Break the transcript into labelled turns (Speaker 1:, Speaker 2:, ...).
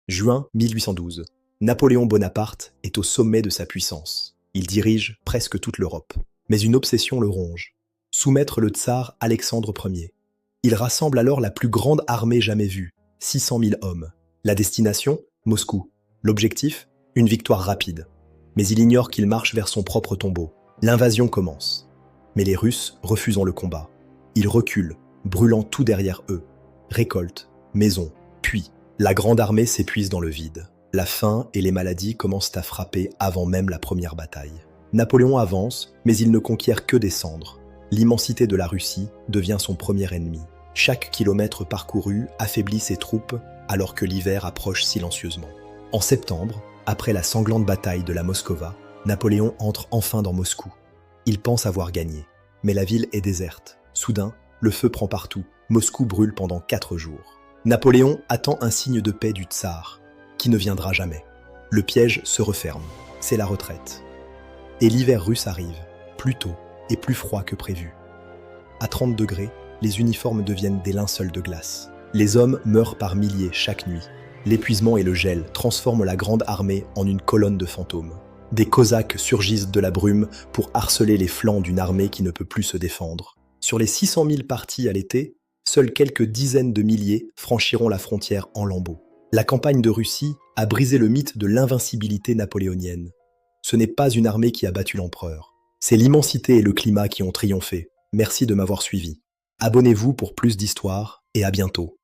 Speaker 1: Juin 1812. Napoléon Bonaparte est au sommet de sa puissance. Il dirige presque toute l'Europe. Mais une obsession le ronge. Soumettre le tsar Alexandre Ier. Il rassemble alors la plus grande armée jamais vue, 600 000 hommes. La destination, Moscou. L'objectif, une victoire rapide. Mais il ignore qu'il marche vers son propre tombeau. L'invasion commence. Mais les Russes refusent le combat. Ils reculent, brûlant tout derrière eux. Récolte, maisons, puis la grande armée s'épuise dans le vide. La faim et les maladies commencent à frapper avant même la première bataille. Napoléon avance, mais il ne conquiert que des cendres. L'immensité de la Russie devient son premier ennemi. Chaque kilomètre parcouru affaiblit ses troupes alors que l'hiver approche silencieusement. En septembre, après la sanglante bataille de la Moskova, Napoléon entre enfin dans Moscou. Il pense avoir gagné, mais la ville est déserte. Soudain, le feu prend partout. Moscou brûle pendant 4 jours. Napoléon attend un signe de paix du tsar, qui ne viendra jamais. Le piège se referme, c'est la retraite. Et l'hiver russe arrive, plus tôt et plus froid que prévu. À 30 degrés, les uniformes deviennent des linceuls de glace. Les hommes meurent par milliers chaque nuit. L'épuisement et le gel transforment la grande armée en une colonne de fantômes. Des Cosaques surgissent de la brume pour harceler les flancs d'une armée qui ne peut plus se défendre. Sur les 600 000 partis à l'été, seules quelques dizaines de milliers franchiront la frontière en lambeaux. La campagne de Russie a brisé le mythe de l'invincibilité napoléonienne. Ce n'est pas une armée qui a battu l'empereur. C'est l'immensité et le climat qui ont triomphé. Merci de m'avoir suivi. Abonnez-vous pour plus d'histoires et à bientôt.